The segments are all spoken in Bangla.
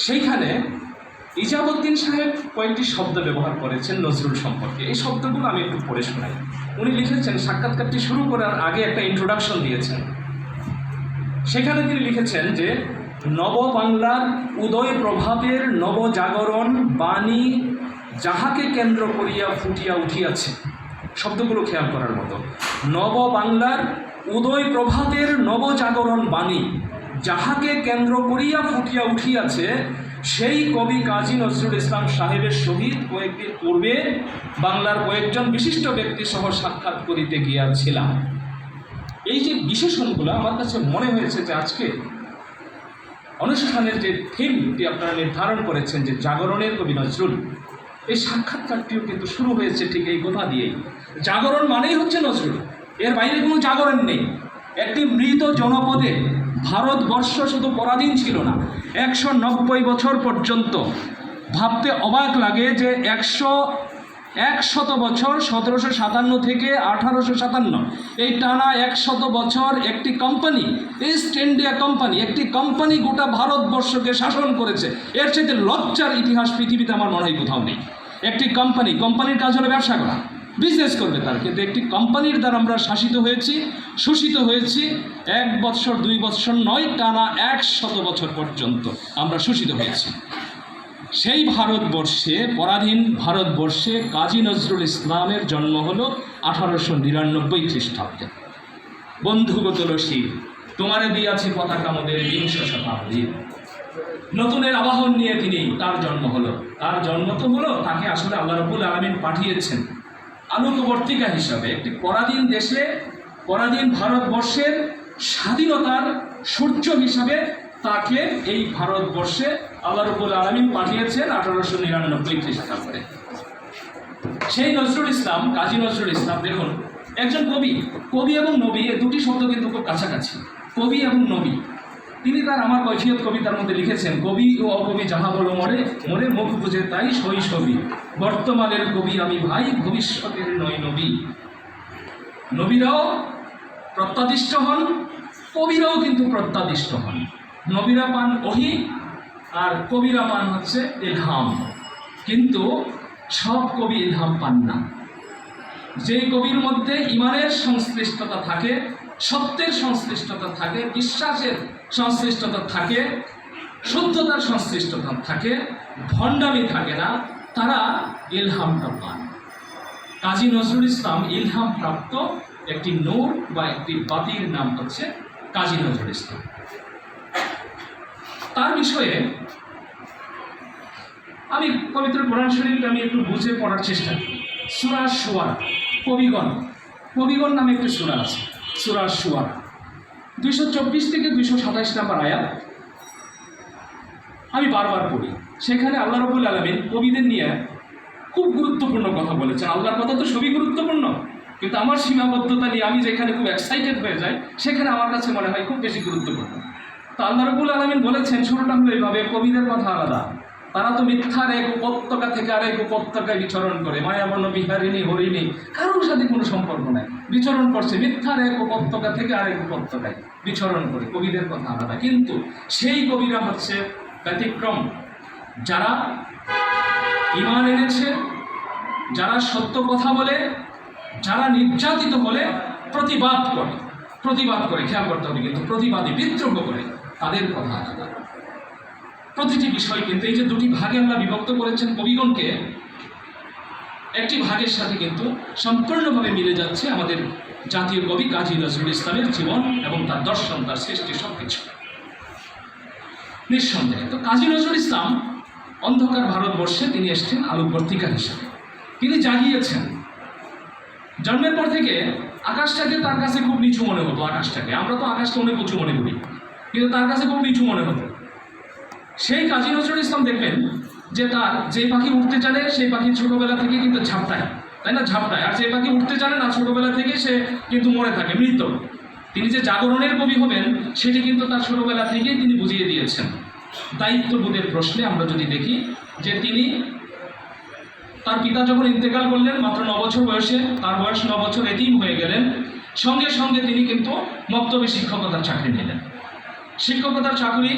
সেইখানে ইজাবউদ্দিন সাহেব কয়েকটি শব্দ ব্যবহার করেছেন নজরুল সম্পর্কে। এই শব্দগুলো আমি একটু পড়ে শোনাই। উনি লিখেছেন, সাক্ষাৎকারটি শুরু করার আগে একটা ইন্ট্রোডাকশন দিয়েছেন। সেখানে তিনি লিখেছেন যে নব বাংলার উদয় প্রভাবের নবজাগরণ বাণী যাহাকে কেন্দ্র করিয়া ফুটিয়া উঠিয়াছে। শব্দগুলো খেয়াল করার মতো। নব বাংলার উদয় প্রভাতের নবজাগরণ বাণী যাহাকে কেন্দ্র করিয়া ফুটিয়া উঠিয়াছে, সেই কবি কাজী নজরুল ইসলাম সাহেবের সহিত কয়েকদিন পূর্বে বাংলার কয়েকজন বিশিষ্ট ব্যক্তি সহ সাক্ষাৎ করিতে গিয়াছিলাম। এই যে বিশেষণগুলো আমার কাছে মনে হয়েছে যে আজকে অনুষ্ঠানের যে থিমটি আপনারা নির্ধারণ করেছেন যে জাগরণের কবি নজরুল, এই সাক্ষাৎকারটিও কিন্তু শুরু হয়েছে ঠিক এই কথা দিয়েই। জাগরণ মানেই হচ্ছে নজরুল, এর বাইরে কোনো জাগরণ নেই। একটি মৃত জনপদে ভারতবর্ষ শুধু পরাধীন ছিল না, 190 বছর পর্যন্ত। ভাবতে অবাক লাগে যে 100 বছর 1757 থেকে 1857 এই টানা 100 বছর একটি কোম্পানি, ইস্ট ইন্ডিয়া কোম্পানি, একটি কোম্পানি গোটা ভারতবর্ষকে শাসন করেছে। এর চাইতে লজ্জার ইতিহাস পৃথিবীতে আমার মনে হয় কোথাও নেই। একটি কোম্পানির কাজ হলো ব্যবসা করা, বিজনেস করবে তার, কিন্তু একটি কোম্পানির দ্বারা আমরা শাসিত হয়েছি, শোষিত হয়েছি। 1 বৎসর 2 বৎসর নয়, টানা 100 বছর পর্যন্ত আমরা শোষিত হয়েছি। সেই ভারতবর্ষে, পরাধীন ভারতবর্ষে কাজী নজরুল ইসলামের জন্ম হলো 1899 খ্রিস্টাব্দে। বন্ধুগো তুলসী তোমারে দিয়াছি পতাকা মোদের 20 শতাব্দীর। নতুনের আবাহন নিয়ে তার জন্ম হলো। তার জন্ম তো হলো, তাকে আসলে আল্লাহ রাব্বুল আলামিন পাঠিয়েছেন আলোকবর্তিকা হিসাবে। একটি পরাধীন দেশে, পরাধীন ভারতবর্ষের স্বাধীনতার সূর্য হিসাবে তাকে এই ভারতবর্ষে আল্লাহ রাব্বুল আলামিন পাঠিয়েছেন 1899 খ্রিস্টাব্দে। সেই নজরুল ইসলাম, কাজী নজরুল ইসলাম, দেখুন একজন কবি এবং নবী, এই দুটি শব্দ কিন্তু খুব কাছাকাছি। কবি এবং নবী। তিনি তার আমার কৈফিয়ত কবিতার মধ্যে লিখেছেন, কবি ও অকবি যাহা বলো মরে মরে মুখ বুঝে তাই শৈশবী, বর্তমানের কবি আমি ভাই, ভবিষ্যতের নয় নবী। নবীরাও প্রত্যাদিষ্ট হন, কবিরাও কিন্তু প্রত্যাদিষ্ট হন। নবীরা পান ওহী আর কবিরা পান হচ্ছে ইলহাম। কিন্তু সব কবি ইলহাম পান না। যে কবির মধ্যে ইমানের সংশ্লিষ্টতা থাকে, সত্যের সংশ্লিষ্টতা থাকে, বিশ্বাসের সংশ্লিষ্টতা থাকে, শুদ্ধতার সংশ্লিষ্টতা থাকে, ভণ্ডামি থাকে না, তারা ইলহামটা পান। কাজী নজরুল ইসলাম ইলহাম প্রাপ্ত একটি নূর বা একটি বাতির নাম হচ্ছে কাজী নজরুল ইসলাম। তার বিষয়ে আমি পবিত্র কোরআন শরীফটা আমি একটু বুঝে পড়ার চেষ্টা করি। সূরা শুআরা, কবিগণ নামে একটি সূরা আছে, সূরা শুআরা 224 থেকে 227 নম্বর আয়াত আমি বারবার পড়ি। সেখানে আল্লাহ রাব্বুল আলামিন কবিদের নিয়ে খুব গুরুত্বপূর্ণ কথা বলেছেন। আল্লাহর কথা তো সবই গুরুত্বপূর্ণ, কিন্তু আমার সীমাবদ্ধতা নিয়ে আমি যেখানে খুব এক্সাইটেড হয়ে যাই, সেখানে আমার কাছে মনে হয় খুব বেশি গুরুত্বপূর্ণ। তো আল্লাহ রাব্বুল আলামিন বলেছেন, শুরুটা হলো এইভাবে, কবিদের কথা আলাদা। তারা তো মিথ্যার এক উপত্যকা থেকে আরেক উপত্যকায় বিচরণ করে, মায়াবন বিহারিণী হরিণী, কারোর সাথে কোনো সম্পর্ক নাই, বিচরণ করছে মিথ্যার এক উপত্যকা থেকে আরেক উপত্যকায় বিচরণ করে। কবিদের কথা আলাদা। কিন্তু সেই কবিরা হচ্ছে ব্যতিক্রম, যারা ঈমান এনেছে, যারা সত্য কথা বলে, যারা নির্যাতিত হলে প্রতিবাদ করে, খেয়াল করতে হবে কিন্তু, প্রতিবাদী বিদ্রোহ করে, তাদের কথা আলাদা। প্রতিটি বিষয় কিন্তু এই যে দুটি ভাগে আমরা বিভক্ত করেছেন কবিগণকে, একটি ভাগের সাথে কিন্তু সম্পূর্ণভাবে মিলে যাচ্ছে আমাদের জাতীয় কবি কাজী নজরুল ইসলামের জীবন এবং তার দর্শন, তার সৃষ্টি, সবকিছু নিঃসন্দেহে। তো কাজী নজরুল ইসলাম অন্ধকার ভারতবর্ষে তিনি এসেছেন আলোকবর্তিকা হিসেবে। তিনি জাগিয়েছেন। জন্মের পর থেকে আকাশটাকে তার কাছে খুব নিচু মনে হতো। আকাশটাকে, আমরা তো আকাশকে অনেক উঁচু মনে করি, কিন্তু তার কাছে খুব নিচু মনে হতো। সেই কাজী নজরুল ইসলাম দেখবেন যে তার যে পাখি উঠতে জানে সেই পাখি ছোটবেলা থেকে কিন্তু ঝাপটায়, তাই না, ঝাপটায়। আর যে পাখি উঠতে জানে না ছোটবেলা থেকে সে কিন্তু মরে থাকে, মৃত। তিনি যে জাগরণের কবি হবেন সেটি কিন্তু তার ছোটবেলা থেকেই তিনি বুঝিয়ে দিয়েছেন। দায়িত্ববোধের প্রশ্নে আমরা যদি দেখি যে তিনি, তার পিতা যখন ইন্তেকাল করলেন মাত্র 9 বছর বয়সে, তার বয়স 9 বছর এতিম হয়ে গেলেন, সঙ্গে সঙ্গে তিনি কিন্তু মক্তবে শিক্ষকতার চাকরি নিলেন। শিক্ষকতার চাকরি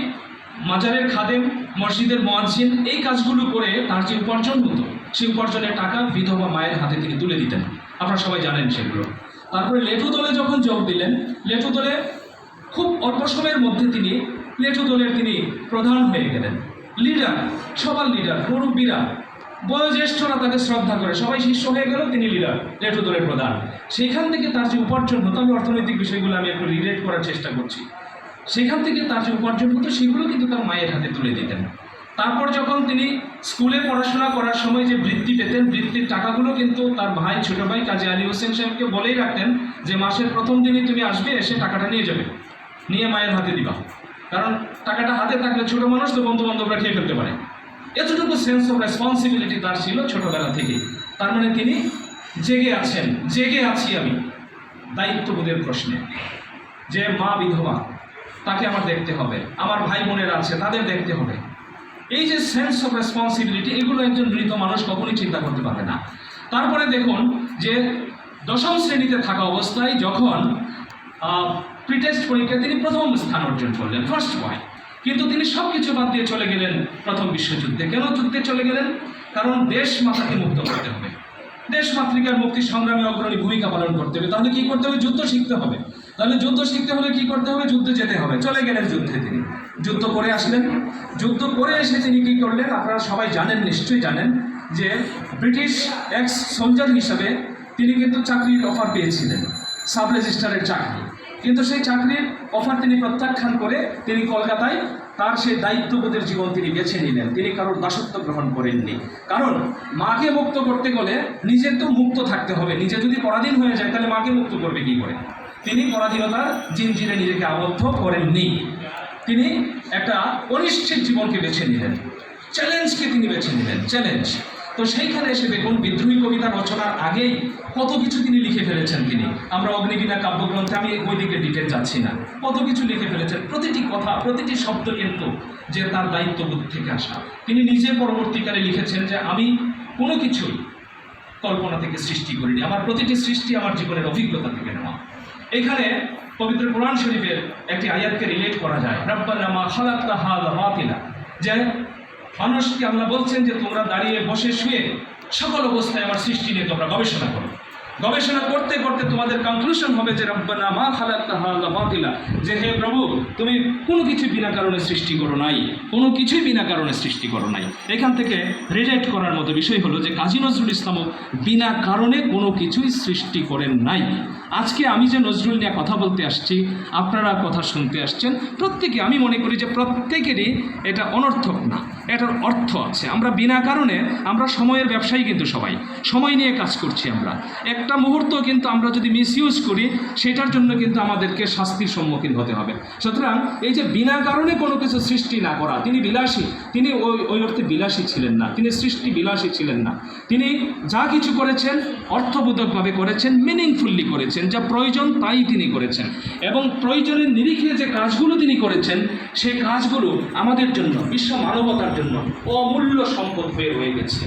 মাজারের খাদেম, মসজিদের মুয়াজ্জিন, এই কাজগুলো করে তার যে উপার্জন হতো সেই উপার্জনের টাকা বিধবা মায়ের হাতে তিনি তুলে দিতেন। আপনারা সবাই জানেন সেগুলো। তারপরে লেটু দলে যখন যোগ দিলেন, লেটু দলে খুব অল্প সময়ের মধ্যে তিনি লেটু দলের তিনি প্রধান হয়ে গেলেন, লিডার, সবার লিডার, মুরব্বীরা, বয়োজ্যেষ্ঠরা তাকে শ্রদ্ধা করে, সবাই শিষ্য হয়ে গেল, তিনি লিডার, লেটু দলের প্রধান। সেখান থেকে তার যে উপার্জন হতো, আমি অর্থনৈতিক বিষয়গুলো আমি একটু রিলেট করার চেষ্টা করছি, সেখান থেকে তার যে উপার্জন হতো সেগুলো কিন্তু তার মায়ের হাতে তুলে দিতেন। তারপর যখন তিনি স্কুলে পড়াশোনা করার সময় যে বৃত্তি পেতেন, বৃত্তির টাকাগুলো কিন্তু তার ভাই, ছোট ভাই কাজী আলী হোসেন সাহেবকে বলেই রাখতেন যে মাসের প্রথম দিনই তুমি আসবে, এসে টাকাটা নিয়ে যাবে, নিয়ে মায়ের হাতে দিবা, কারণ টাকাটা হাতে থাকলে ছোট মানুষ তো বন্ধু বান্ধবরা খেয়ে ফেলতে পারে। এতটুকু সেন্স অফ রেসপন্সিবিলিটি তার ছিল ছোটবেলা থেকে। তার মানে তিনি জেগে আছেন, জেগে আছি আমি দায়িত্ববোধের প্রশ্নে, যে মা বিধবা, তাকে আমার দেখতে হবে, আমার ভাই বোনেরা আছে তাদের দেখতে হবে। এই যে সেন্স অফ রেসপন্সিবিলিটি, এগুলো একজন মৃত মানুষ কখনোই চিন্তা করতে পারে না। তারপরে দেখুন যে দশম শ্রেণীতে থাকা অবস্থায় যখন প্রিটেস্ট পরীক্ষায় তিনি প্রথম স্থান অর্জন করলেন, ফার্স্ট বয়, কিন্তু তিনি সব কিছু বাদ দিয়ে চলে গেলেন প্রথম বিশ্বযুদ্ধে। কেন যুদ্ধে চলে গেলেন? কারণ দেশ মাতাকে মুক্ত করতে হবে, দেশ মাতৃকার মুক্তি সংগ্রামে অগ্রণী ভূমিকা পালন করতে হবে। তাহলে কি করতে হবে? যুদ্ধ শিখতে হবে। তাহলে যুদ্ধ শিখতে হলে কি করতে হবে? যুদ্ধে যেতে হবে। চলে গেলেন যুদ্ধে, তিনি যুদ্ধ করে আসলেন। যুদ্ধ করে এসে তিনি কী করলেন? আপনারা সবাই জানেন, নিশ্চয়ই জানেন, যে ব্রিটিশ এক্স সোলজার হিসাবে তিনি কিন্তু চাকরির অফার পেয়েছিলেন, সাব রেজিস্ট্রারের চাকরি। কিন্তু সেই চাকরির অফার তিনি প্রত্যাখ্যান করে তিনি কলকাতায় তার সেই দায়িত্ববোধের জীবন তিনি বেছে নিলেন। তিনি কারোর দাসত্ব গ্রহণ করেননি, কারণ মাকে মুক্ত করতে গেলে নিজের তো মুক্ত থাকতে হবে। নিজে যদি পরাধীন হয়ে যায় তাহলে মাকে মুক্ত করবে কী করে? তিনি পরাধীনতার জিনজিরে নিজেকে আবদ্ধ করেননি। তিনি একটা অনিশ্চিত জীবনকে বেছে নিলেন, চ্যালেঞ্জকে তিনি বেছে নিলেন, চ্যালেঞ্জ। তো সেইখানে এসে দেখুন, বিদ্রোহী কবিতা রচনার আগেই কত কিছু তিনি লিখে ফেলেছেন। তিনি, আমরা অগ্নিবীণা কাব্যগ্রন্থে, আমি ওই দিকে ডিটেল যাচ্ছি না, কত কিছু লিখে ফেলেছেন। প্রতিটি কথা, প্রতিটি শব্দ কিন্তু যে তার দায়িত্ববোধ থেকে আসা। তিনি নিজে পরবর্তীকালে লিখেছেন যে আমি কোনো কিছুই কল্পনা থেকে সৃষ্টি করিনি, আমার প্রতিটি সৃষ্টি আমার জীবনের অভিজ্ঞতা থেকে নেওয়া। এখানে পবিত্র কোরআন শরীফের একটি আয়াতকে রিলেট করা যায়, রাব্বানা মা খালাকতা হাযা বাতিলা, যে মানুষকে আল্লাহ বলছেন যে তোমরা দাঁড়িয়ে, বসে, শুয়ে সকল অবস্থায় আমার সৃষ্টি নিয়ে তোমরা গবেষণা করো। গবেষণা করতে করতে তোমাদের কনক্লুশন হবে যে রাব্বানা মা খালাকতা হাযা বাতিলা, যে হে প্রভু, তুমি কোনো কিছু বিনা কারণে সৃষ্টি করো নাই, কোনো কিছুই বিনা কারণে সৃষ্টি করো নাই। এখান থেকে রিলেট করার মতো বিষয় হলো যে কাজী নজরুল ইসলামও বিনা কারণে কোনো কিছুই সৃষ্টি করেন নাই। আজকে আমি যে নজরুল নিয়ে কথা বলতে আসছি, আপনারা কথা শুনতে আসছেন, প্রত্যেকে, আমি মনে করি যে প্রত্যেকেরই এটা অনর্থক না, এটার অর্থ আছে। আমরা বিনা কারণে, আমরা সময়ের ব্যবসায়ী, কিন্তু সবাই সময় নিয়ে কাজ করছি। আমরা একটা মুহূর্ত কিন্তু আমরা যদি মিসইউজ করি, সেটার জন্য কিন্তু আমাদেরকে শাস্তির সম্মুখীন হতে হবে। সুতরাং এই যে বিনা কারণে কোনো কিছু সৃষ্টি না করা, তিনি বিলাসী, তিনি ওই অর্থে বিলাসী ছিলেন না, তিনি সৃষ্টি বিলাসী ছিলেন না। তিনি যা কিছু করেছেন অর্থবোধকভাবে করেছেন, মিনিংফুল্লি করেছেন, যা প্রয়োজন তাই তিনি করেছেন। এবং প্রয়োজনের নিরিখে যে কাজগুলো তিনি করেছেন, সেই কাজগুলো আমাদের জন্য, বিশ্ব মানবতার জন্য অমূল্য সম্পদ হয়ে রয়ে গেছে।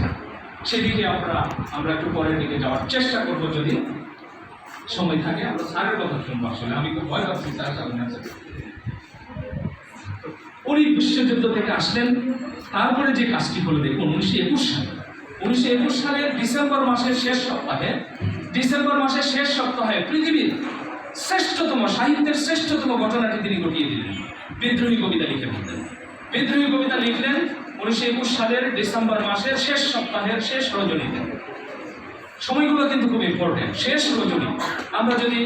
সেদিকে আমরা একটু পরের দিকে যাওয়ার চেষ্টা করব, যদি সময় থাকে। আমরা স্যারের কথা শুনবো। আসলে আমি খুব ভয় পাচ্ছি স্যার সামনে আছে। উনি বিশ্বযুদ্ধ থেকে আসলেন, তারপরে যে কাজটি হলো দেখুন, 1921 সালের ডিসেম্বর মাসের শেষ সপ্তাহে পৃথিবীর শ্রেষ্ঠতম, সাহিত্যের শ্রেষ্ঠতম ঘটনাটি তিনি ঘটিয়ে দিলেন। বিদ্রোহী কবিতা লিখে ফেললেন। বিদ্রোহী কবিতা লিখলেন 1921 সালের ডিসেম্বর মাসের শেষ সপ্তাহের শেষ রজনীতে। সময়গুলো কিন্তু খুব ইম্পর্টেন্ট। শেষ রজনী, আমরা যদি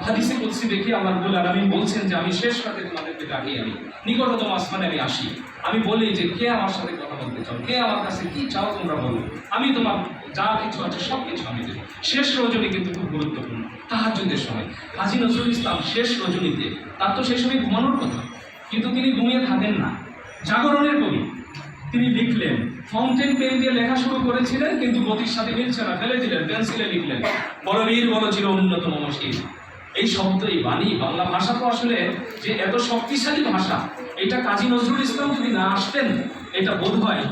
হাদিসে কুদসি দেখি, আল্লাহ রাব্বুল আলামিন বলছেন যে আমি শেষ রাতে তোমাদেরকে ডাকি, আমি নিকটতম আসমানে আমি আসি, আমি বলি যে কে আমার সাথে কথা বলতে চাও, কে আমার কাছে কি চাও তোমরা বলো, আমি তোমার যা কিছু আছে সব কিছু আমি দেবো। শেষ রজনী কিন্তু খুব গুরুত্বপূর্ণ, তাহাজ্জুদের সময়। কাজী নজরুল ইসলাম শেষ রজনীতে, তার তো সেই সময় ঘুমানোর কথা, কিন্তু তিনি ঘুমিয়ে থাকেন না, জাগরণের কবি। তিনি লিখলেন, ফাউন্টেন পেন দিয়ে লেখা শুরু করেছিলেন, কিন্তু গতির সাথে মিলছে না, ফেলে দিলেন, পেন্সিলে লিখলেন, বলবীর বল চির উন্নতম মশির। এই শব্দ, এই বাণী, বাংলা ভাষা তো আসলে যে এত শক্তিশালী ভাষা, এটা কাজী নজরুল ইসলাম যদি না আসতেন, এটা বোধ হয়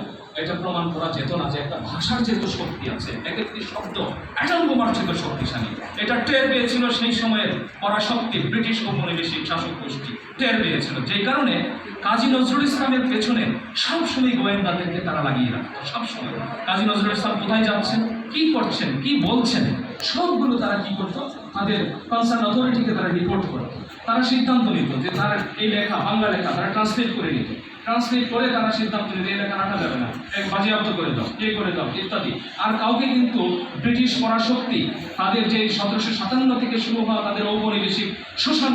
এটা প্রমাণ করা যেত না যে একটা ভাষার যেহেতু শক্তি আছে, এক একটি শব্দ অ্যাটম বোমার চেয়ে শক্তিশালী। এটা টের পেয়েছিল সেই সময়ের পরাশক্তি ব্রিটিশ ঔপনিবেশিক শাসক গোষ্ঠী, টের পেয়েছিল। যেই কারণে কাজী নজরুল ইসলামের পেছনে সবসময় গোয়েন্দাদেরকে তারা লাগিয়ে রাখতো। সবসময় কাজী নজরুল ইসলাম কোথায় যাচ্ছেন, কি করছেন, কি বলছেন, সবগুলো তারা কি করতো, তাদের কনসার্ন অথরিটিকে তারা রিপোর্ট করতো। তারা সিদ্ধান্ত নিত যে তারা এই লেখা, বাংলা লেখা তারা ট্রান্সলেট করে নিত। ট্রান্সলেট করে তারা সিদ্ধান্ত নিত এই লেখা রাখা যাবে না, এক বাজেয়াপ্ত করে দাও, এই করে দাও ইত্যাদি। আর কাউকে কিন্তু ব্রিটিশ পরাশক্তি তাদের যে 1757 থেকে শুরু হওয়া তাদের ঔপনিবেশিক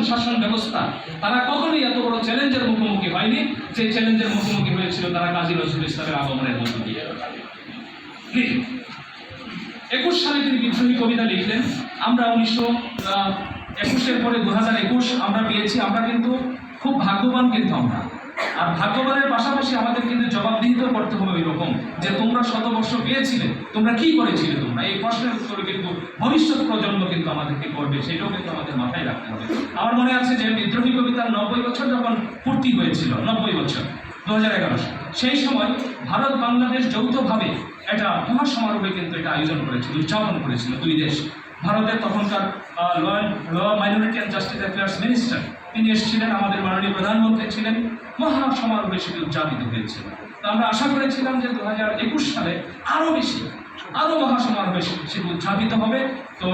শাসন ব্যবস্থা, তারা কখনোই এত বড় চ্যালেঞ্জের মুখোমুখি হয়নি যে চ্যালেঞ্জের মুখোমুখি হয়েছিল তারা কাজী নজরুল ইসলামের আগমনের মধ্য দিয়ে। 21 সালে তিনি বিদ্রোহী কবিতা লিখলেন। আমরা 1921 পরে 2021 আমরা পেয়েছি। আমরা কিন্তু খুব ভাগ্যবান, কিন্তু আমরা আর ভাগ্যবানের পাশাপাশি আমাদের কিন্তু জবাবদিহিত করতে হবে এরকম যে তোমরা শতবর্ষ পেয়েছিলে, তোমরা কি করেছিলে, তোমরা এই প্রশ্নের উত্তরে কিন্তু ভবিষ্যৎ প্রজন্ম কিন্তু আমাদেরকে করবে, সেটাও কিন্তু আমাদের মাথায় রাখতে হবে। আমার মনে আছে যে বিদ্রোহী কবিতার 90 বছর যখন পূর্তি হয়েছিল, 90 বছর 2011 সালে, সেই সময় ভারত বাংলাদেশ যৌথভাবে একটা মহাসমারোহে কিন্তু এটা আয়োজন করেছিল, উদযাপন করেছিল দুই দেশ। ভারতের তখনকার law minority and justice affairs minister তিনি এসেছিলেন, আমাদের মাননীয় প্রধানমন্ত্রী ছিলেন। মহাসমারোহে সেটি উদযাপিত হয়েছিল। তো আমরা আশা করেছিলাম যে 2021 সালে আরও বেশি, আরও মহাসমারোহে সেটি উদযাপিত হবে। তো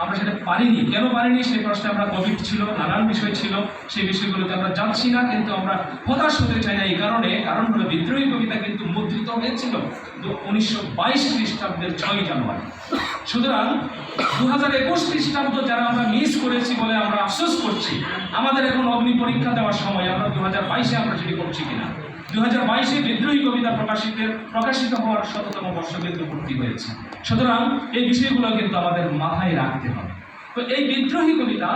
আমরা সেটা পারিনি। কেন পারিনি সেই প্রশ্নে আমরা কোভিড ছিল, নানান বিষয় ছিল, সেই বিষয়গুলোতে আমরা যাচ্ছি না। কিন্তু আমরা হতাশ হতে চাই না এই কারণ হলো বিদ্রোহী কবিতা কিন্তু মুদ্রিত হয়েছিল 1922 খ্রিস্টাব্দের 6 জানুয়ারি। সুতরাং 2021 খ্রিস্টাব্দ যারা আমরা মিস করেছি বলে আমরা আফসোস করছি, আমাদের এখন অগ্নি পরীক্ষা দেওয়ার সময় আমরা 2022-এ আমরা সেটি করছি কিনা। 2022-এ বিদ্রোহী কবিতা প্রকাশিত হওয়ার 100তম বর্ষ কিন্তু পূর্তি হয়েছে। সুতরাং এই বিষয়গুলো কিন্তু আমাদের মাথায় রাখতে হবে। তো এই বিদ্রোহী কবিতা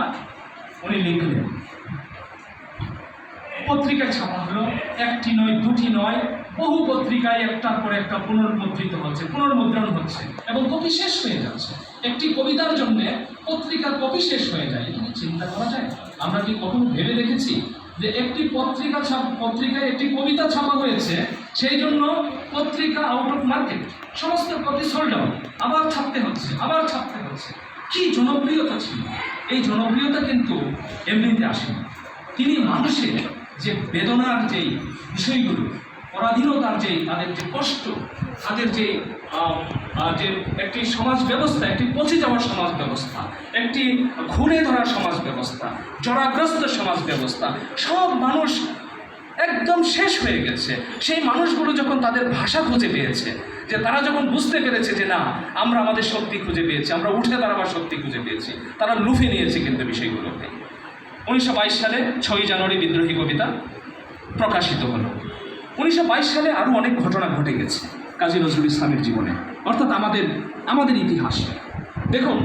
উনি লিখলেন, পত্রিকায় ছাপা হলো, একটি নয়, দুটি নয়, বহু পত্রিকায় একটার পর একটা পুনর্মুদ্রিত হচ্ছে, পুনর্মুদ্রণ হচ্ছে এবং কপি শেষ হয়ে যাচ্ছে। একটি কবিতার জন্য পত্রিকার কপি শেষ হয়ে যায়, এটা চিন্তা করা যায়? আমরা কি কখনো ভেবে দেখেছি যে একটি পত্রিকায় একটি কবিতা ছাপা হয়েছে, সেই জন্য পত্রিকা আউট অফ মার্কেট, সমস্ত কপি সোল্ড আউট, আবার ছাপতে হচ্ছে, আবার ছাপতে হচ্ছে। কি জনপ্রিয়তা ছিল! এই জনপ্রিয়তা কিন্তু এমনিতে আসেনি। তিনি মানুষের যে বেদনার যেই বিষয়গুলো, পরাধীনতার যেই তাদের যে কষ্ট, তাদের যে একটি সমাজ ব্যবস্থা, একটি পচে যাওয়ার সমাজ ব্যবস্থা, একটি ঘুরে ধরা সমাজ ব্যবস্থা, জরাগ্রস্ত সমাজ ব্যবস্থা, সব মানুষ একদম শেষ হয়ে গেছে। সেই মানুষগুলো যখন তাদের ভাষা খুঁজে পেয়েছে, যে তারা যখন বুঝতে পেরেছে যে না, আমরা আমাদের শক্তি খুঁজে পেয়েছি, আমরা উঠে দাঁড়াবার শক্তি খুঁজে পেয়েছি, তারা লুফে নিয়েছে কিন্তু বিষয়গুলোকে। 1922 সালে 6 জানুয়ারি বিদ্রোহী কবিতা প্রকাশিত হলো। 1922 সালে আরও অনেক ঘটনা ঘটে গেছে কাজী নজরুল ইসলামের জীবনে, অর্থাৎ আমাদের ইতিহাসে। দেখুন,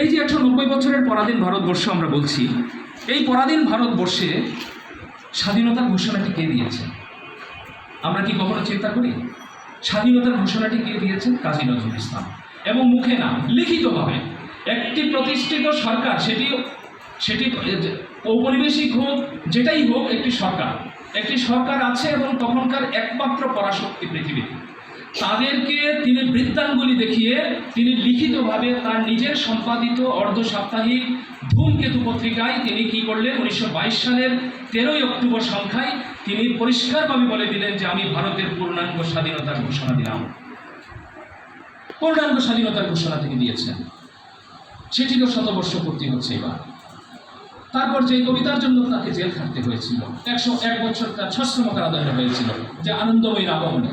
এই যে 190 বছরের পরাধীন ভারতবর্ষ আমরা বলছি, এই পরাধীন ভারতবর্ষে স্বাধীনতার ঘোষণাটি কে দিয়েছে? আমরা কি কখনো চিন্তা করি? স্বাধীনতার ঘোষণাটি কে দিয়েছেন? কাজী নজরুল ইসলাম। এবং মুখে না, লিখিতভাবে। একটি প্রতিষ্ঠিত সরকার, সেটি ঔপনিবেশিক হোক, যেটাই হোক, একটি সরকার আছে এবং তখনকার একমাত্র পরাশক্তি পৃথিবীতে, তাদেরকে তিনি বৃত্তাঙ্গুলি দেখিয়ে তিনি লিখিতভাবে তার নিজের সম্পাদিত অর্ধ সাপ্তাহিক ধূমকেতু পত্রিকায় তিনি কি করলেন? 1922 সালের 13 অক্টোবর সংখ্যায় তিনি পরিষ্কারভাবে বলে দিলেন যে আমি ভারতের পূর্ণাঙ্গ স্বাধীনতার ঘোষণা দিলাম। পূর্ণাঙ্গ স্বাধীনতার ঘোষণা তিনি দিয়েছেন। সেটিরও 100 বর্ষ পূর্তি হচ্ছে এবার। তারপর যে কবিতার জন্য তাকে জেল খাটতে হয়েছিল, 101 বছর তার সশ্রম কারাদণ্ড হয়েছিল, যে আনন্দময়ীর আগমনে।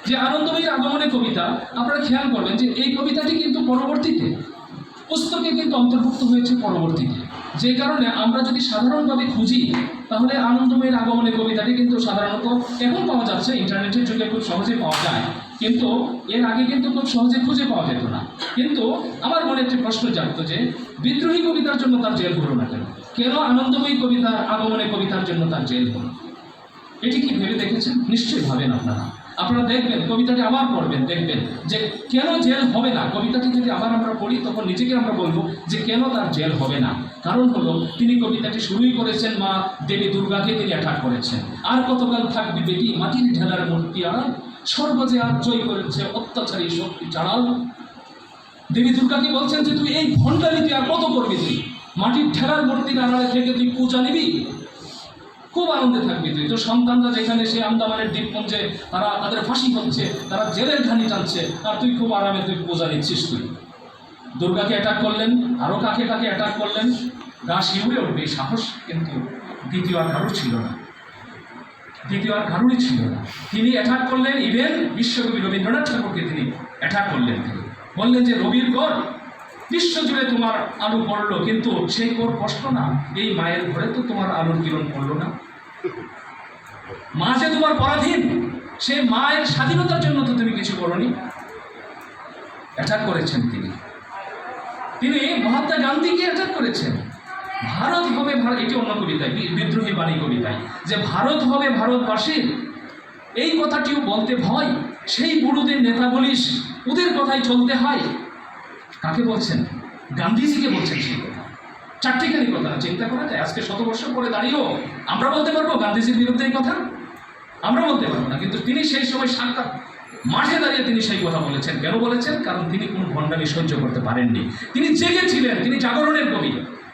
যে আনন্দময়ীর আগমনে কবিতা, আপনারা খেয়াল করবেন যে এই কবিতাটি কিন্তু পরবর্তীতে পুস্তকে কিন্তু অন্তর্ভুক্ত হয়েছে পরবর্তীতে। যে কারণে আমরা যদি সাধারণভাবে খুঁজি, তাহলে আনন্দময়ীর আগমনে কবিতাটি কিন্তু সাধারণত এখন পাওয়া যাচ্ছে, ইন্টারনেটের যুগে খুব সহজে পাওয়া যায়, কিন্তু এর আগে কিন্তু খুব সহজে খুঁজে পাওয়া যেত না। কিন্তু আমার মনে একটি প্রশ্ন জাগত যে বিদ্রোহী কবিতার জন্য তার জেল হলো না কেন? কেন আনন্দময়ী কবিতার আগমনে কবিতার জন্য তার জেল হলো? এটি কি ভেবে দেখেছেন? নিশ্চয়ই ভাবেন আপনারা। আপনারা দেখবেন, কবিতাটি আবার পড়বেন, দেখবেন যে কেন জেল হবে না। কবিতাটি যদি আবার আমরা পড়ি তখন নিজেকে আমরা বলবো যে কেন তার জেল হবে না। কারণ হলো তিনি কবিতাটি শুরুই করেছেন মা দেবী দুর্গাকে তিনি অ্যাটাক করেছেন। আর কতকাল থাকবি বেটি মাটির ঢেলার মূর্তি আড়াল, স্বর্গ যে আর জয় করেছে অত্যাচারী শক্তি চাড়াল। দেবী দুর্গাকে বলছেন যে তুই এই ভণ্ডামিতে আর কত করবি, তুই মাটির ঠেলার মূর্তির আড়ালে থেকে তুই পূজা নিবি, খুব আনন্দে থাকবি তুই। তো সন্তানরা যেখানে সে আন্দামানের দ্বীপপুঞ্জে তারা তাদের ফাঁসি হচ্ছে, তারা জেলের ঘানি টানছে, আর তুই খুব আরামে তুই পূজা নিচ্ছিস। তুই দুর্গাকে অ্যাটাক করলেন, আরও কাকে কাকে অ্যাটাক করলেন, গা শিউরে উঠবে সাহস কিন্তু দ্বিতীয় আর কারোর ছিল না, দ্বিতীয় আর কারোরই ছিল না। তিনি অ্যাটাক করলেন, ইভেন বিশ্বকবি রবীন্দ্রনাথ ঠাকুরকে তিনি অ্যাটাক করলেন। তিনি বললেন যে রবির কর বিশ্বজুড়ে তোমার আলো পড়লো, কিন্তু সেই কর কষ্ট না, এই মায়ের ঘরে তো তোমার আলোর কিরণ পড়লো না। মা যে তোমার পরাধীন, সেই মায়ের স্বাধীনতার জন্য তো তুমি কিছু করোনি। অ্যাটাক করেছেন তিনি। তিনি মহাত্মা গান্ধীকে অ্যাটাক করেছেন। ভারত হবে এটি অন্য কবিতায়, বিদ্রোহী বাণী কবিতায়, যে ভারত হবে ভারতবাসীর, এই কথাটিও বলতে ভয়, সেই বুড়োদের নেতা বলিস, ওদের কথাই চলতে হয়। কাকে বলছেন? গান্ধীজিকে বলছেন সেই কথা। চারটিখানি কথা চিন্তা করা যায়। আজকে 100 বছর পরে দাঁড়িয়েও আমরা বলতে পারবো গান্ধীজির বিরুদ্ধে এই কথা? আমরা বলতে পারবো না। কিন্তু তিনি সেই সময় সাক্ষাৎ মাঠে দাঁড়িয়ে তিনি সেই কথা বলেছেন। কেন বলেছেন? কারণ তিনি কোনো ভণ্ডামি সহ্য করতে পারেননি। তিনি জেগেছিলেন, তিনি জাগরণের কবি।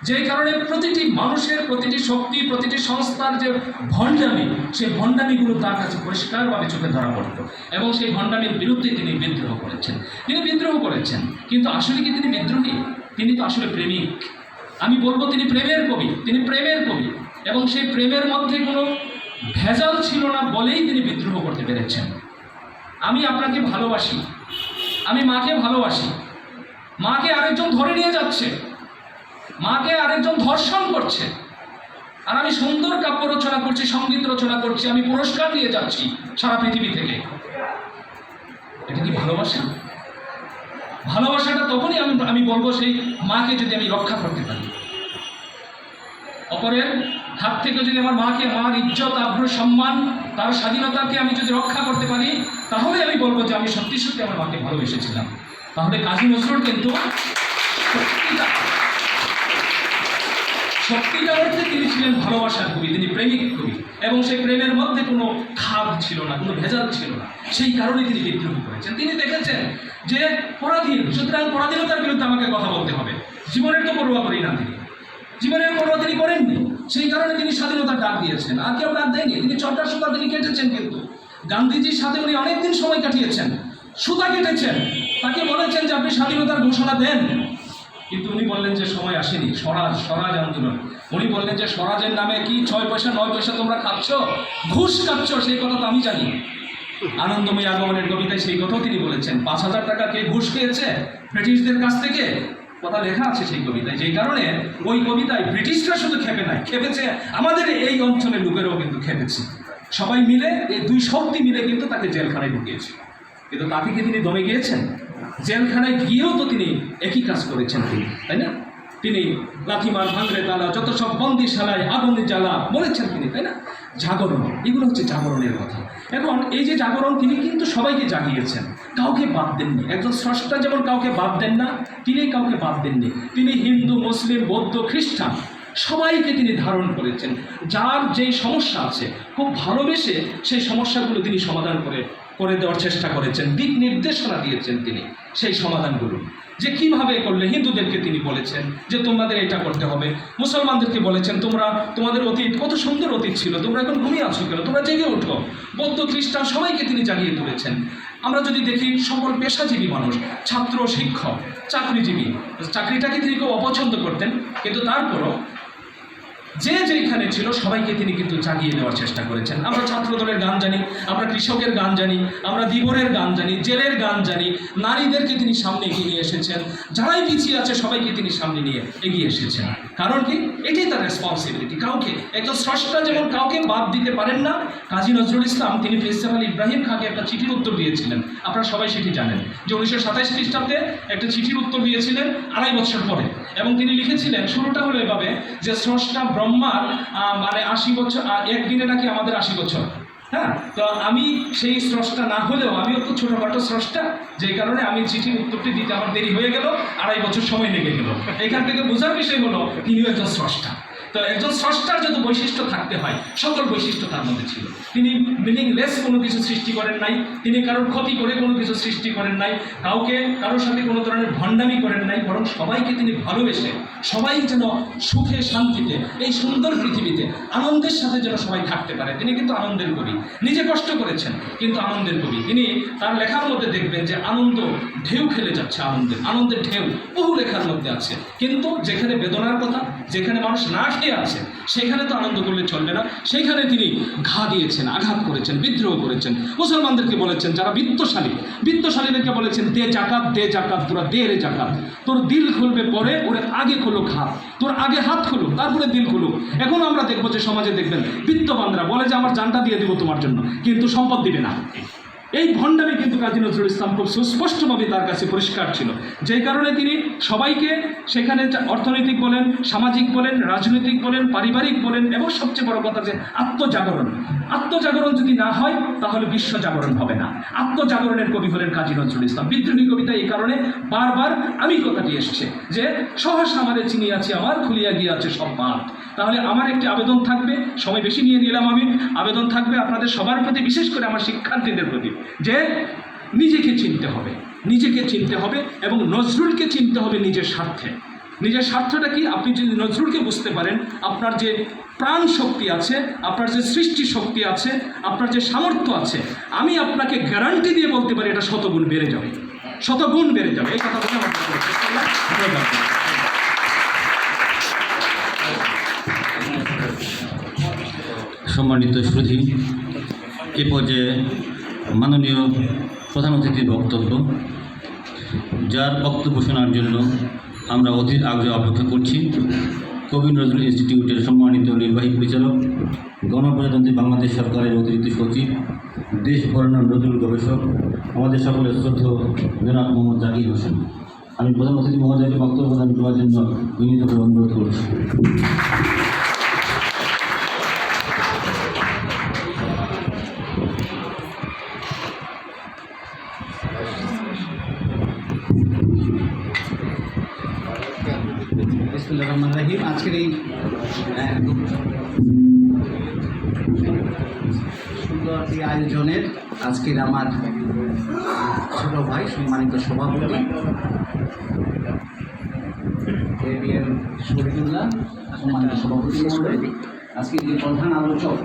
যেই কারণে প্রতিটি মানুষের, প্রতিটি শক্তি, প্রতিটি সংস্থার যে ভণ্ডামি, সেই ভণ্ডামিগুলো তার কাছে পরিষ্কারভাবে চোখে ধরা পড়ত, এবং সেই ভণ্ডামির বিরুদ্ধে তিনি বিদ্রোহ করেছেন। তিনি বিদ্রোহ করেছেন, কিন্তু আসলে কি তিনি বিদ্রোহী? তিনি তো আসলে প্রেমিক। আমি বলবো তিনি প্রেমের কবি, তিনি প্রেমের কবি, এবং সেই প্রেমের মধ্যে কোনো ভেজাল ছিল না বলেই তিনি বিদ্রোহ করতে পেরেছেন। আমি আপনাকে ভালোবাসি, আমি মাকে ভালোবাসি, মাকে আরেকজন ধরে নিয়ে যাচ্ছে, মাকে আরেকজন ধর্ষণ করছে, আর আমি সুন্দর কাব্য রচনা করছি, সঙ্গীত রচনা করছি, আমি পুরস্কার নিয়ে যাচ্ছি সারা পৃথিবী থেকে। এটা কি ভালোবাসা? ভালোবাসাটা তখনই আমি বলবো সেই মাকে যদি আমি রক্ষা করতে পারি, অপরের হাত থেকে যদি আমার মাকে, মার ইজ্জত, আব্রু, সম্মান, তার স্বাধীনতাকে আমি যদি রক্ষা করতে পারি, তাহলে আমি বলবো যে আমি সত্যি সত্যি আমার মাকে ভালোবেসেছিলাম। তাহলে কাজী নজরুল কিন্তু সত্যিকার অর্থে তিনি ছিলেন ভালোবাসার কবি, তিনি প্রেমিক কবি, এবং সেই প্রেমের মধ্যে কোনো খাদ ছিল না, কোনো ভেজাল ছিল না। সেই কারণে তিনি বিদ্রোহ করেছেন। তিনি দেখেছেন যে পরাধীন, সুতরাং পরাধীনতার বিরুদ্ধে আমাকে কথা বলতে হবে। জীবনের তো পরোয়া করি না তিনি, জীবনের পরোয়া তিনি করেননি। সেই কারণে তিনি স্বাধীনতার ডাক দিয়েছেন, আর কেউ ডাক দেয়নি। তিনি চটার সুতা তিনি কেটেছেন, কিন্তু গান্ধীজির সাথে উনি অনেকদিন সময় কাটিয়েছেন, সুতা কেটেছেন। তাকে বলেছেন যে আপনি স্বাধীনতার ঘোষণা দেন, কিন্তু উনি বললেন যে সময় আসেনি। স্বরাজ আন্দোলন, উনি বললেন যে স্বরাজের নামে কি 6 পয়সা 9 পয়সা তোমরা খাচ্ছ, ঘুষ খাচ্ছ, সেই কথা তো আমি জানি। আনন্দময়ী আগমনের কবিতায় সেই কথাও তিনি বলেছেন। 5,000 টাকা কে ঘুষ খেয়েছে ব্রিটিশদের কাছ থেকে, কথা লেখা আছে সেই কবিতায়। যেই কারণে ওই কবিতায় ব্রিটিশরা শুধু খেপে নাই, খেপেছে আমাদের এই অঞ্চলের লোকেরাও কিন্তু খেপেছে। সবাই মিলে, এই দুই শক্তি মিলে কিন্তু তাকে জেলখানায় ঢুকিয়েছে। কিন্তু তাকে কি তিনি দমে গিয়েছেন? জেলখানায় গিয়েও তো তিনি একই কাজ করেছেন তিনি, তাই না? তিনি লাথিমার ভাঙড়ে তালা, যত সব বন্দিশালায় আগুনের জ্বালা বলেছেন তিনি, তাই না? জাগরণ, এগুলো হচ্ছে জাগরণের কথা। এখন এই যে জাগরণ, তিনি কিন্তু সবাইকে জাগিয়েছেন, কাউকে বাদ দেননি। একজন স্রষ্টা যেমন কাউকে বাদ দেন না, তিনি কাউকে বাদ দেননি। তিনি হিন্দু, মুসলিম, বৌদ্ধ, খ্রিস্টান সবাইকে তিনি ধারণ করেছেন। যার যেই সমস্যা আছে খুব ভালোবেসে সেই সমস্যাগুলো তিনি সমাধান করে দেওয়ার চেষ্টা করেছেন, দিক নির্দেশনা দিয়েছেন তিনি সেই সমাধানগুলো, যে কিভাবে করলে। হিন্দুদেরকে তিনি বলেছেন যে তোমাদের এটা করতে হবে, মুসলমানদেরকে বলেছেন তোমাদের অতীত কত সুন্দর অতীত ছিল, তোমরা এখন ঘুমিয়ে আছো কেন, তোমরা জেগে ওঠো। বৌদ্ধ, খ্রিস্টান সবাইকে তিনি জাগিয়ে তুলেছেন। আমরা যদি দেখি সকল পেশাজীবী মানুষ, ছাত্র, শিক্ষক, চাকরিজীবী, চাকরিটাকে তিনি খুব অপছন্দ করতেন, কিন্তু তারপরও যে যেখানে ছিল সবাইকে তিনি কিন্তু জাগিয়ে দেওয়ার চেষ্টা করেছেন। আমরা ছাত্রদলের গান জানি, আমরা কৃষকের গান জানি, আমরা দিবরের গান জানি, জেলের গান জানি। নারীদেরকে তিনি সামনে এগিয়ে নিয়ে এসেছেন, যারাই পিছিয়ে আছে সবাইকে তিনি সামনে নিয়ে এগিয়ে এসেছেন। কারণ কি? এটাই তার রেসপন্সিবিলিটি। কাউকে, একজন স্রষ্টা যেমন কাউকে বাদ দিতে পারেন না, কাজী নজরুল ইসলাম তিনি প্রিন্সিপাল ইব্রাহিম খাঁকে একটা চিঠির উত্তর দিয়েছিলেন। আপনারা সবাই সেটি জানেন যে 1927 খ্রিস্টাব্দে একটা চিঠির উত্তর দিয়েছিলেন 2.5 বছর পরে, এবং তিনি লিখেছিলেন, শুরুটা হলো এভাবে যে স্রষ্টা ব্রহ্মার মানে 80 বছর, একদিনে নাকি আমাদের 80 বছর, হ্যাঁ, তো আমি সেই স্রষ্টা না হলেও আমিও তো ছোটোখাটো স্রষ্টা, যে কারণে আমি চিঠির উত্তরটি দিতে আমার দেরি হয়ে গেল, 2.5 বছর সময় লেগে গেল। এখান থেকে বোঝার বিষয় হলো তিনিও একজন স্রষ্টা। তো একজন স্রষ্টার যত বৈশিষ্ট্য থাকতে হয়, সকল বৈশিষ্ট্য তার মধ্যে ছিল। তিনি মিনিংলেস কোনো কিছু সৃষ্টি করেন নাই, তিনি কারোর ক্ষতি করে কোনো কিছু সৃষ্টি করেন নাই, কারোর সাথে কোনো ধরনের ভণ্ডামি করেন নাই, বরং সবাইকে তিনি ভালোবেসে সবাই যেন সুখে শান্তিতে এই সুন্দর পৃথিবীতে আনন্দের সাথে যেন সবাই থাকতে পারে। তিনি কিন্তু আনন্দের কবি, নিজে কষ্ট করেছেন কিন্তু আনন্দের কবি। তিনি তার লেখার মধ্যে দেখবেন যে আনন্দ ঢেউ খেলে যাচ্ছে, আনন্দের ঢেউ বহু লেখার মধ্যে আছে। কিন্তু যেখানে বেদনার কথা, যেখানে মানুষ না খেয়ে আছে, সেখানে তো আনন্দ করলে চলবে না, সেইখানে তিনি ঘা দিয়েছেন, আঘাত করেছেন, বিদ্রোহ করেছেন। মুসলমানদেরকে বলেছেন, যারা বিত্তশালীদেরকে বলেছেন, দে জাকাত, তোরা দে রে জাকাত। তোর দিল খুলবে পরে, ওরে আগে খোলো হাত, তোর আগে হাত খোলো তারপরে দিল খোলো। এখন আমরা দেখবো যে সমাজে দেখবেন বিত্তবানরা বলে যে আমার জানটা দিয়ে দিব তোমার জন্য, কিন্তু সম্পদ দিবে না। এই ভণ্ডামি কিন্তু কাজী নজরুল ইসলাম খুব সুস্পষ্টভাবে তার কাছে পরিষ্কার ছিল, যেই কারণে তিনি সবাইকে সেখানে অর্থনৈতিক বলেন, সামাজিক বলেন, রাজনৈতিক বলেন, পারিবারিক বলেন, এবং সবচেয়ে বড় কথা যে আত্মজাগরণ যদি না হয় তাহলে বিশ্ব জাগরণ হবে না। আত্মজাগরণের কবি হলেন কাজী নজরুল ইসলাম। বিদ্রোহী কবিতা এই কারণে বারবার আমি কথাটি এসছে যে সহসা আমারে চিনিয়াছি, আমার খুলিয়া গিয়াছে সব বাঁধ। তাহলে আমার একটি আবেদন থাকবে, সময় বেশি নিয়ে নিলাম আমি, আবেদন থাকবে আপনাদের সবার প্রতি, বিশেষ করে আমার শিক্ষার্থীদের প্রতি, যে নিজেকে চিনতে হবে এবং নজরুলকে চিনতে হবে নিজের স্বার্থে। নিজের স্বার্থটা কি? আপনি যদি নজরুলকে বুঝতে পারেন, আপনার যে প্রাণ শক্তি আছে, আপনার যে সৃষ্টি শক্তি আছে, আপনার যে সামর্থ্য আছে, আমি আপনাকে গ্যারান্টি দিয়ে বলতে পারি এটা শতগুণ বেড়ে যাবে। এই কথা বলে আমার সম্মানিত সুধী, এ পর্যায়ে মাননীয় প্রধান অতিথির বক্তব্য, যার বক্তব্য শোনার জন্য আমরা অধীর আগ্রহে অপেক্ষা করছি। কবি নজরুল ইনস্টিটিউটের সম্মানিত নির্বাহী পরিচালক, গণপ্রজাতন্ত্রী বাংলাদেশ সরকারের অতিরিক্ত সচিব, দেশ বরেণ্য নজরুল গবেষক, আমাদের সকলের শ্রদ্ধেয় জনাব মোহাম্মদ জাকির হোসেন। আমি প্রধান অতিথি মহোদয়কে বক্তব্য প্রদান করার জন্য বিনীতভাবে অনুরোধ করছি। বিসমিল্লাহির রহমানির রহিম। আজকের এই সুন্দর এই আয়োজনের আজকের আমার ছোট ভাই সম্মানিত সভাপতি এবিএম শহীদুল্লাহ, সম্মানিত সভাপতি মহোদয়, আজকে যে প্রধান আলোচক